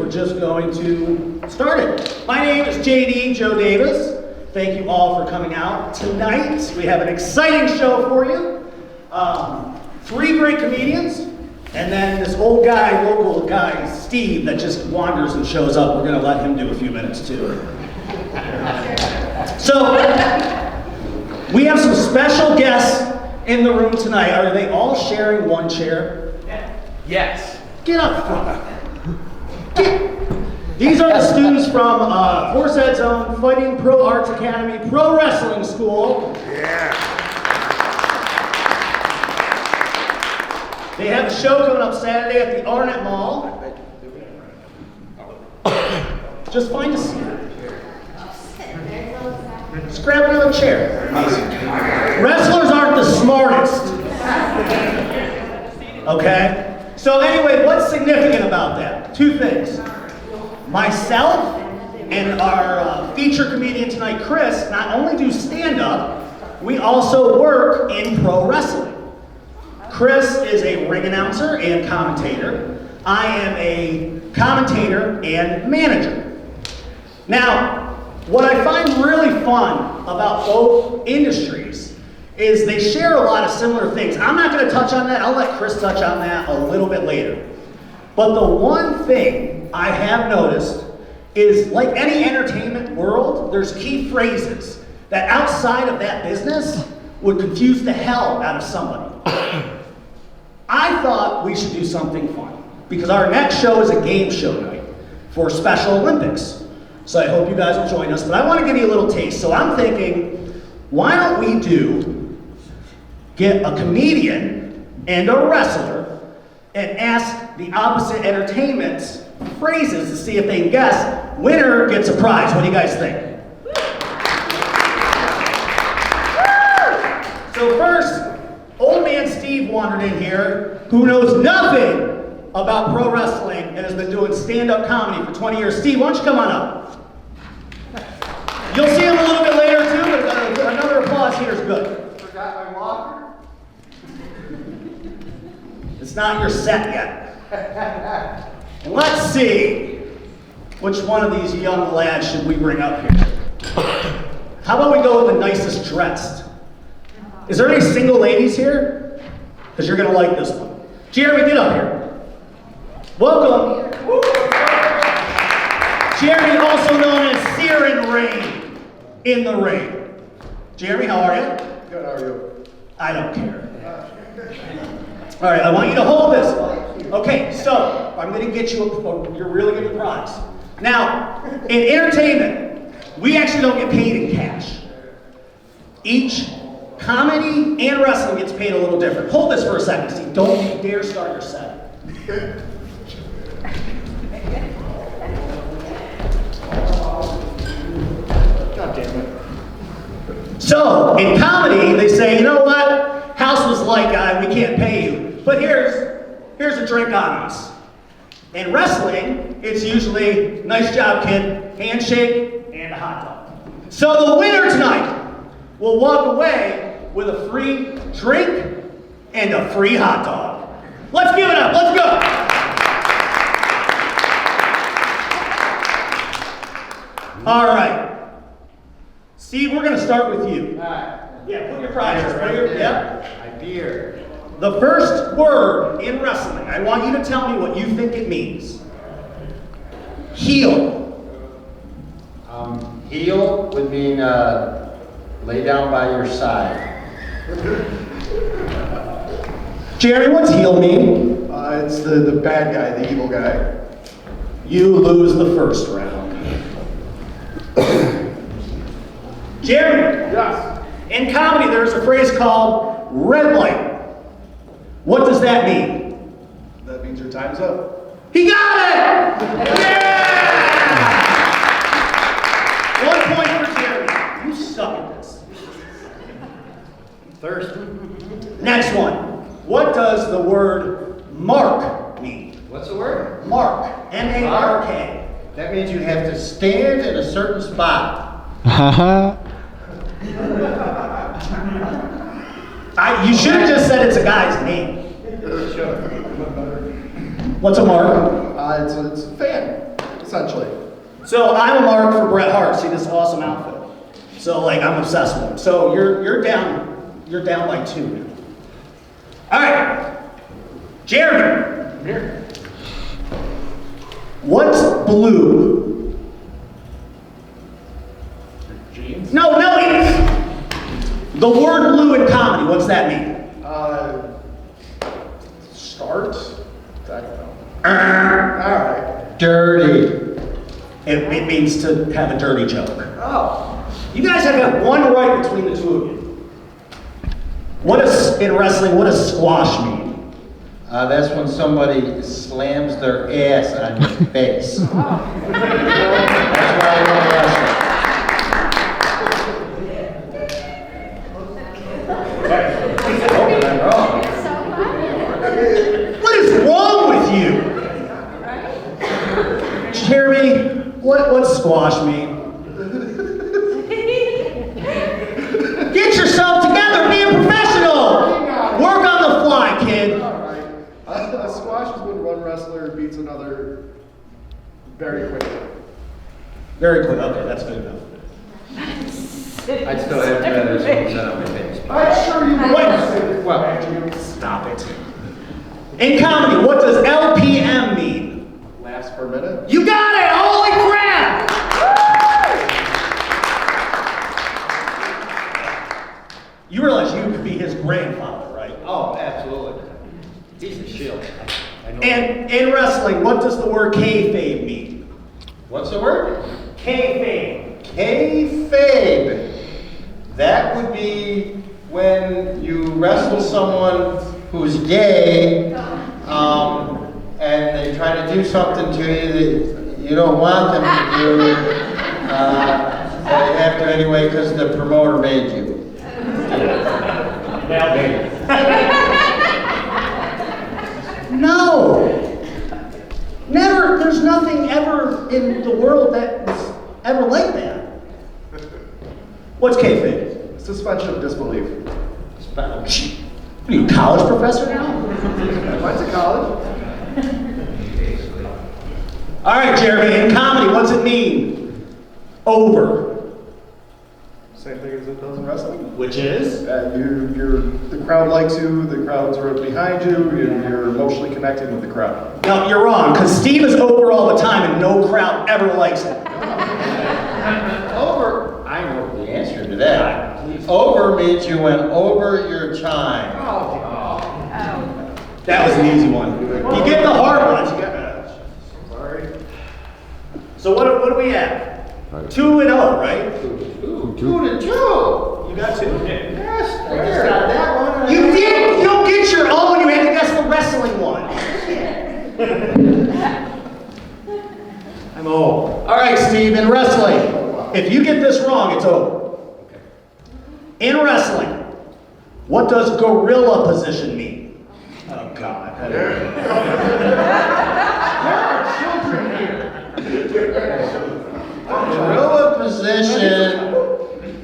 we're just going to start it. My name is JD, Joe Davis. Thank you all for coming out tonight. We have an exciting show for you. 3 great comedians, and then this old guy, local guy, Steve, that just wanders and shows up. We're gonna let him do a few minutes too. So, we have some special guests in the room tonight. Are they all sharing one chair? Yes. Get up front. These are the students from Horseheads Own Fighting Pro Arts Academy Pro Wrestling School. Yeah. They have a show coming up Saturday at the Arnett Mall. Just find a seat. Just grab another chair. Wrestlers aren't the smartest. Okay? So anyway, what's significant about that? 2 things. Myself and our feature comedian tonight, Chris, not only do stand-up, we also work in pro wrestling. Chris is a ring announcer and commentator. I am a commentator and manager. Now, what I find really fun about both industries is they share a lot of similar things. I'm not going to touch on that. I'll let Chris touch on that a little bit later. But the one thing I have noticed is, like any entertainment world, there's key phrases that outside of that business would confuse the hell out of somebody. I thought we should do something fun, because our next show is a game show night for Special Olympics. So I hope you guys will join us, but I want to give you a little taste. So I'm thinking, why don't we get a comedian and a wrestler and ask the opposite entertainment's phrases to see if they can guess. Winner gets a prize. What do you guys think? So first, old man Steve wandered in here, who knows nothing about pro wrestling and has been doing stand-up comedy for 20 years. Steve, why don't you come on up? You'll see him a little bit later too, but another applause here is good. Forgot my walker? It's not your set yet. And let's see, which one of these young lads should we bring up here? How about we go with the nicest dressed? Is there any single ladies here? Because you're going to like this one. Jeremy, get up here. Welcome. Jeremy, also known as Searin Rain in the Rain. Jeremy, how are you? Good, how are you? I don't care. All right, I want you to hold this. Okay, so I'm going to get you you're really good at prize. Now, in entertainment, we actually don't get paid in cash. Each comedy and wrestling gets paid a little different. Hold this for a second, Steve. Don't you dare start your set. God damn it. So, in comedy, they say, you know what? House was like, we can't pay you. But here's a drink on us. In wrestling, it's usually, nice job, kid, handshake, and a hot dog. So the winner tonight will walk away with a free drink and a free hot dog. Let's give it up, let's go. All right. Steve, we're gonna start with you. All right. Yeah, put your prizes right here. Yep. My beer. The first word in wrestling, I want you to tell me what you think it means. Heel. Heel would mean lay down by your side. Jerry, what's heel mean? It's the bad guy, the evil guy. You lose the first round. Jerry, Yes. in comedy there's a phrase called red light. What does that mean? That means your time's up. He got it! Yeah! 1 point for Jerry. You suck at this. Thirsty. Next one. What does the word mark mean? What's the word? Mark. M-A-R-K. That means you have to stand in a certain spot. You should have just said it's a guy's name. What's a mark? It's a fan. Essentially. So I'm a mark for Bret Hart. See this awesome outfit. So like I'm obsessed with him. So you're down by 2 now. All right, Jeremy. Here. What's blue? Jeans. No. The word blue in comedy. What's that mean? Start? I don't know. Alright. Dirty. It means to have a dirty joke. Oh. You guys have got one right between the two of you. In wrestling, what does squash mean? That's when somebody slams their ass on your face. That's why I love wrestling. Hoping I'm wrong. What is wrong with you? Jeremy, what's squash mean? Get yourself together, be a professional! Work on the fly, kid. Alright. A squash is when one wrestler beats another very quickly. Very quick, okay, that's good enough. I'd still have to have something set on my face. I'm sure you What? Well, Stop it. In comedy, what does LPM mean? Last per minute. You got it! Holy crap! You realize you could be his grandfather, right? oh, absolutely. He's a shield. I know. And in wrestling, what does the word kayfabe mean? What's the word? Kayfabe. Kayfabe. That would be when you wrestle someone who's gay, and they try to do something to you that you don't want them to do, but they have to anyway because the promoter made you. No. Never. There's nothing ever in the world that was ever like that. What's kayfabe? Suspension of disbelief. Are you a college professor now? I went to college. All right, Jeremy, in comedy, what's it mean? Over. Same thing as it does in wrestling. Which is? The crowd likes you, the crowd's right behind you, you're emotionally connecting with the crowd. No, you're wrong, because Steve is over all the time and no crowd ever likes him. Over, I know the answer to that. Over means you went over your time. That was an easy one. You get the hard ones. Sorry. So what do we have? 2-0, right? 2-2. You got 2? Yes, I just got that one. You did! You don't get your own, you had to guess the wrestling one. I'm old. All right, Steve, in wrestling, if you get this wrong, it's over. In wrestling, what does gorilla position mean? Oh, God. Gorilla position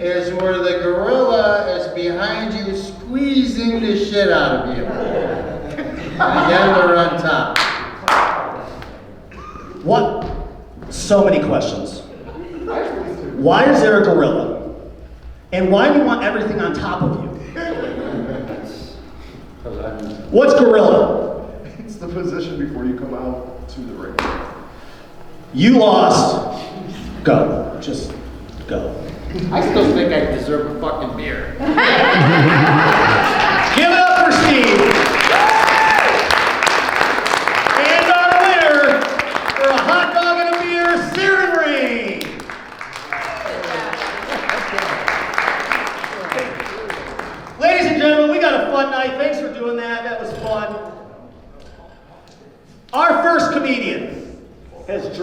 is where the gorilla is behind you squeezing the shit out of you. And then they're on top. What? So many questions. Why is there a gorilla? And why do you want everything on top of you? What's gorilla? It's the position before you come out to the ring. You lost. Go. Just go. I still think I deserve a fucking beer. Give it up for Steve. And our winner for a hot dog and a beer, Siren Ring. Ladies and gentlemen, we got a fun night. Thanks for doing that. That was fun. Our first comedian has